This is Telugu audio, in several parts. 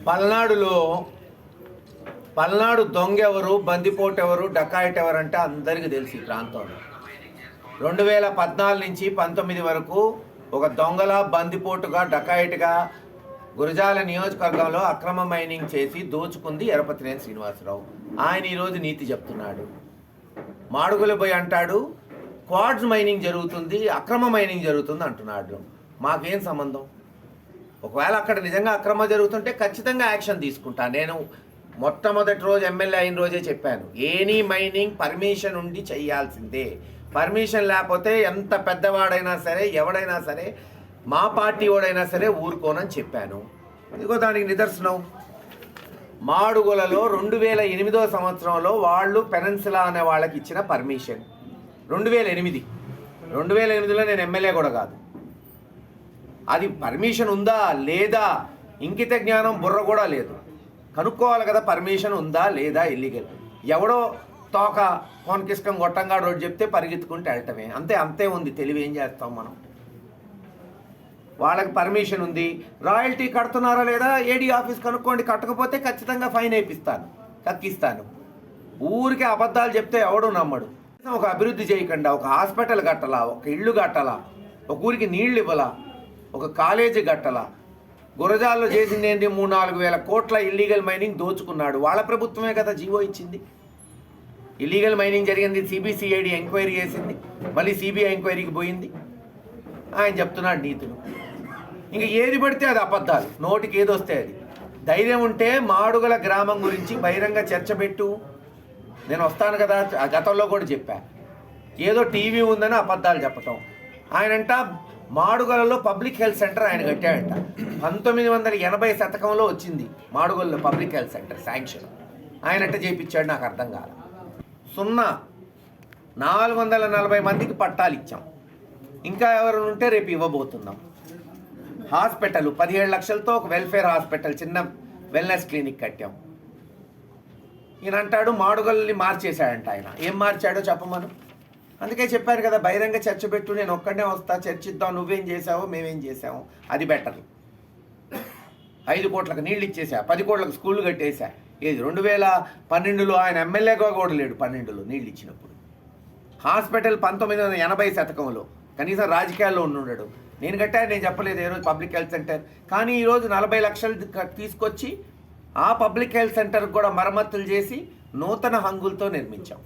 పల్నాడులో పల్నాడు దొంగ ఎవరు, బందిపోటు ఎవరు, డకాయిట్ ఎవరు అంటే అందరికీ తెలుసు. ఈ ప్రాంతంలో 2014 నుంచి 19 వరకు ఒక దొంగల, బందిపోటుగా, డకాయిట్గా గురజాల నియోజకవర్గంలో అక్రమ మైనింగ్ చేసి దోచుకుంది ఎరపతినేని శ్రీనివాసరావు. ఆయన ఈరోజు నీతి చెప్తున్నాడు. మాడుగులు పోయి అంటాడు క్వాడ్స్ మైనింగ్ జరుగుతుంది, అక్రమ మైనింగ్ జరుగుతుంది అంటున్నాడు. మాకేం సంబంధం? ఒకవేళ అక్కడ నిజంగా అక్రమ జరుగుతుంటే ఖచ్చితంగా యాక్షన్ తీసుకుంటా. నేను మొట్టమొదటి రోజు ఎమ్మెల్యే అయిన రోజే చెప్పాను, ఎనీ మైనింగ్ పర్మిషన్ ఉండి చేయాల్సిందే. పర్మిషన్ లేకపోతే ఎంత పెద్దవాడైనా సరే, ఎవడైనా సరే, మా పార్టీ వాడైనా సరే ఊరుకోనని చెప్పాను. ఇదిగో దానికి నిదర్శనం. మాడుగులలో 2008 సంవత్సరంలో వాళ్ళు పెనన్సిలా అనే వాళ్ళకి ఇచ్చిన పర్మిషన్ 2008లో నేను ఎమ్మెల్యే కూడా కాదు. అది పర్మిషన్ ఉందా లేదా, ఇంకిత జ్ఞానం బుర్ర కూడా లేదు. కనుక్కోవాలి కదా, పర్మిషన్ ఉందా లేదా, ఇల్లీగల్. ఎవడో తోక కోనకిస్కం గొట్టంగా రోడ్డు చెప్తే పరిగెత్తుకుంటే వెళ్ళటమే, అంతే ఉంది. తెలివి ఏం చేస్తాం మనం? వాళ్ళకి పర్మిషన్ ఉంది, రాయల్టీ కడుతున్నారా లేదా ఏడీ ఆఫీస్ కనుక్కోండి. కట్టకపోతే ఖచ్చితంగా ఫైన్ వేయిస్తాను, కక్కిస్తాను. ఊరికే అబద్ధాలు చెప్తే ఎవడు నమ్మడు. ఒక అభివృద్ధి చేయకుండా ఒక హాస్పిటల్ కట్టాలా, ఒక ఇళ్ళు కట్టాలా, ఒక ఊరికి నీళ్ళు ఇవ్వాలా, ఒక కాలేజీ కట్టాలా. గురజాల్లో చేసింది ఏంటి? 3-4 వేల కోట్ల ఇల్లీగల్ మైనింగ్ దోచుకున్నాడు. వాళ్ళ ప్రభుత్వమే కదా జీవో ఇచ్చింది. ఇల్లీగల్ మైనింగ్ జరిగింది, సిబిసిఐడి ఎంక్వైరీ చేసింది, మళ్ళీ సిబిఐ ఎంక్వైరీకి పోయింది. ఆయన చెప్తున్నాడు నీతులు. ఇంకా ఏది పడితే అది అబద్ధాలు, నోటికి ఏది వస్తే అది. ధైర్యం ఉంటే మాడుగుల గ్రామం గురించి బహిరంగ చర్చ పెట్టు. నేను వస్తాను కదా, గతంలో కూడా చెప్పా. ఏదో టీవీ ఉందని అబద్ధాలు చెప్పటం. ఆయనంట మాడుగులలో పబ్లిక్ హెల్త్ సెంటర్ ఆయన కట్టాడంట. 1980 శతకంలో వచ్చింది మాడుగులలో పబ్లిక్ హెల్త్ సెంటర్ శాంక్షన్. ఆయనంట చేయించాడు, నాకు అర్థం కాల. 440 మందికి పట్టాలు ఇచ్చాం. ఇంకా ఎవరు ఉంటే రేపు ఇవ్వబోతున్నాం. హాస్పిటల్ 17 లక్షలతో ఒక వెల్ఫేర్ హాస్పిటల్, చిన్న వెల్నెస్ క్లినిక్ కట్టాం. ఈయన అంటాడు మాడుగులని మార్చేశాడంట. ఆయన ఏం మార్చాడో చెప్పమను. అందుకే చెప్పారు కదా, బహిరంగ చర్చ పెట్టు, నేను ఒక్కడే వస్తా, చర్చిద్దాం, నువ్వేం చేసావో మేమేం చేసాము, అది బెటర్. 5 కోట్లకు నీళ్ళు ఇచ్చేసా, 10 కోట్లకు స్కూళ్ళు కట్టేశా. ఏది 2012లో ఆయన ఎమ్మెల్యేగా కూడా లేడు. 12లో నీళ్ళు ఇచ్చినప్పుడు. హాస్పిటల్ 1980 శతకంలో, కనీసం రాజకీయాల్లో ఉన్నాడు. నేను కట్టాను, నేను చెప్పలేదు ఏ రోజు పబ్లిక్ హెల్త్ సెంటర్. కానీ ఈరోజు 40 లక్షలు తీసుకొచ్చి ఆ పబ్లిక్ హెల్త్ సెంటర్కి కూడా మరమ్మతులు చేసి నూతన హంగులతో నిర్మించాం.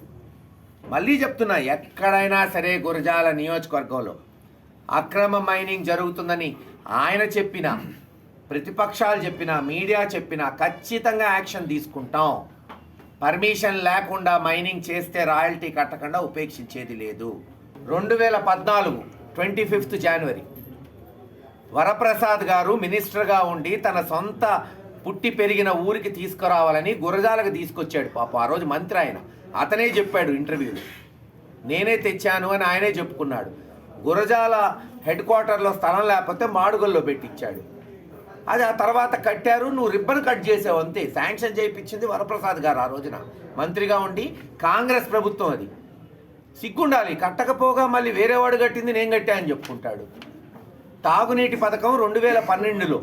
మళ్ళీ చెప్తున్నా, ఎక్కడైనా సరే గురజాల నియోజకవర్గంలో అక్రమ మైనింగ్ జరుగుతుందని ఆయన చెప్పినా, ప్రతిపక్షాలు చెప్పినా, మీడియా చెప్పినా ఖచ్చితంగా యాక్షన్ తీసుకుంటాం. పర్మిషన్ లేకుండా మైనింగ్ చేస్తే రాయల్టీ కట్టకుండా ఉపేక్షించేది లేదు. 2014 25th జనవరి వరప్రసాద్ గారు మినిస్టర్గా ఉండి తన సొంత పుట్టి పెరిగిన ఊరికి తీసుకురావాలని గురజాలకు తీసుకొచ్చాడు. పాప ఆ రోజు మంత్రి ఆయన. అతనే చెప్పాడు ఇంటర్వ్యూలో, నేనే తెచ్చాను అని ఆయనే చెప్పుకున్నాడు. గురజాల హెడ్ క్వార్టర్లో స్థలం లేకపోతే మాడుగుల్లో పెట్టించాడు. అది ఆ తర్వాత కట్టారు, నువ్వు రిబ్బన్ కట్ చేసావు అంతే. శాంక్షన్ చేయించింది వరప్రసాద్ గారు ఆ రోజున మంత్రిగా ఉండి. కాంగ్రెస్ ప్రభుత్వం అది. సిగ్గుండాలి. కట్టకపోగా మళ్ళీ వేరేవాడు కట్టింది నేను కట్టా అని చెప్పుకుంటాడు. తాగునీటి పథకం 2012లో,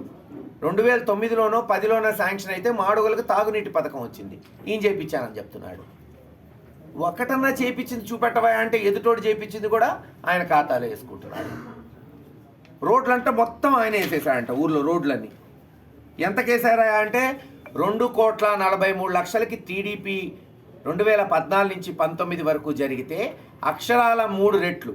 2009లోనో 10లోనో శాంక్షన్ అయితే మాడుగులకు తాగునీటి పథకం వచ్చింది. ఈయన చేయించానని చెప్తున్నాడు. ఒకటన్నా చేయించింది చూపెట్టవా అంటే ఎదుటోడు చేయించింది కూడా ఆయన ఖాతాలో వేసుకుంటున్నాడు. రోడ్లంటే మొత్తం ఆయన వేసేసాడంట ఊర్లో రోడ్లన్నీ. ఎంతకేసారా అంటే 2,43,00,000కి టీడీపీ 2014 నుంచి 19 వరకు జరిగితే అక్షరాల 3 రెట్లు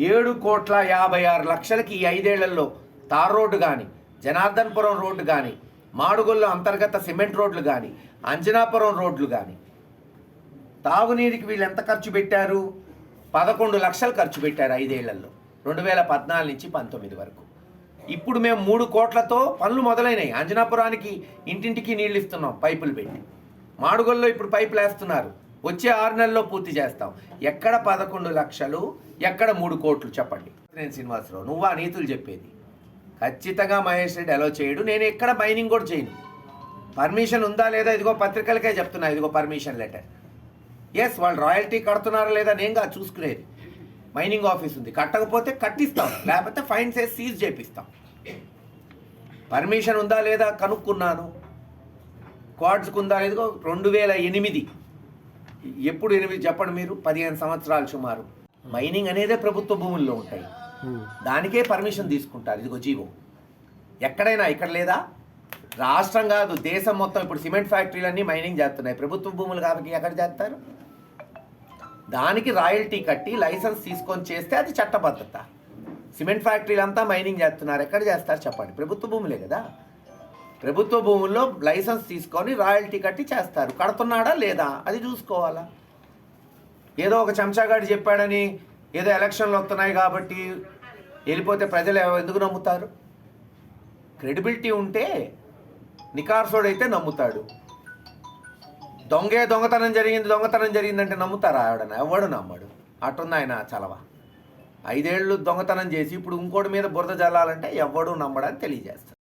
7,56,00,000కి ఈ 5 ఏళ్లలో తార్ రోడ్డు కానీ, జనార్దన్పురం రోడ్డు కానీ, మాడుగుల్లో అంతర్గత సిమెంట్ రోడ్లు కానీ, అంజనాపురం రోడ్లు కానీ. తాగునీటికి వీళ్ళు ఎంత ఖర్చు పెట్టారు? 11 లక్షలు ఖర్చు పెట్టారు 5 ఏళ్లలో, 2014 నుంచి 19 వరకు. ఇప్పుడు మేము 3 కోట్లతో పనులు మొదలైనాయి. అంజనాపురానికి ఇంటింటికి నీళ్ళు ఇస్తున్నాం పైపులు పెట్టి. మాడుగుల్లో ఇప్పుడు పైపులు వేస్తున్నారు. వచ్చే 6 నెలల్లో పూర్తి చేస్తాం. ఎక్కడ 11 లక్షలు, ఎక్కడ 3 కోట్లు చెప్పండి. నేను శ్రీనివాసరావు, నువ్వా నీతులు చెప్పేది? ఖచ్చితంగా మహేష్ రెడ్డి అలో చేయడు. నేను ఎక్కడ మైనింగ్ కూడా చేయను. పర్మిషన్ ఉందా లేదా ఇదిగో పత్రికలకే చెప్తున్నా, ఇదిగో పర్మిషన్ లెటర్. ఎస్, వాళ్ళు రాయల్టీ కడుతున్నారా లేదా నేనుగా చూసుకునేది. మైనింగ్ ఆఫీస్ ఉంది, కట్టకపోతే కట్టిస్తాం, లేకపోతే ఫైన్స్ వేసి సీజ్ చేపిస్తాం. పర్మిషన్ ఉందా లేదా కనుక్కున్నాను. క్వార్ట్జ్కి ఉందా లేదో 2008. ఎప్పుడు 8 చెప్పండి మీరు, 15 సంవత్సరాలు సుమారు. మైనింగ్ అనేదే ప్రభుత్వ భూముల్లో ఉంటాయి, దానికే పర్మిషన్ తీసుకుంటారు. ఇదిగో జీవో. ఎక్కడైనా ఇక్కడ లేదా? రాష్ట్రం కాదు, దేశం మొత్తం ఇప్పుడు సిమెంట్ ఫ్యాక్టరీలన్నీ మైనింగ్ చేస్తున్నాయి, ప్రభుత్వ భూములు కాబట్టి ఎక్కడ చేస్తారు? దానికి రాయల్టీ కట్టి లైసెన్స్ తీసుకొని చేస్తే అది చట్టబద్ధత. సిమెంట్ ఫ్యాక్టరీలు అంతా మైనింగ్ చేస్తున్నారు, ఎక్కడ చేస్తారు చెప్పండి? ప్రభుత్వ భూములే కదా. ప్రభుత్వ భూముల్లో లైసెన్స్ తీసుకొని రాయల్టీ కట్టి చేస్తారు. కడుతున్నాడా లేదా అది చూసుకోవాలా. ఏదో ఒక చెంచాగాడు చెప్పాడని ఏదో ఎలక్షన్లు వస్తున్నాయి కాబట్టి వెళ్ళిపోతే ప్రజలు ఎందుకు నమ్ముతారు? క్రెడిబిలిటీ ఉంటే నికార్సోడైతే నమ్ముతాడు. దొంగతనం జరిగిందంటే నమ్ముతారా? ఎవడు నమ్మడు. అటుంది ఆయన చలవ. 5 ఏళ్ళు దొంగతనం చేసి ఇప్పుడు ఇంకోటి మీద బురద జల్లాలంటే ఎవడు నమ్మడని తెలియజేస్తారు.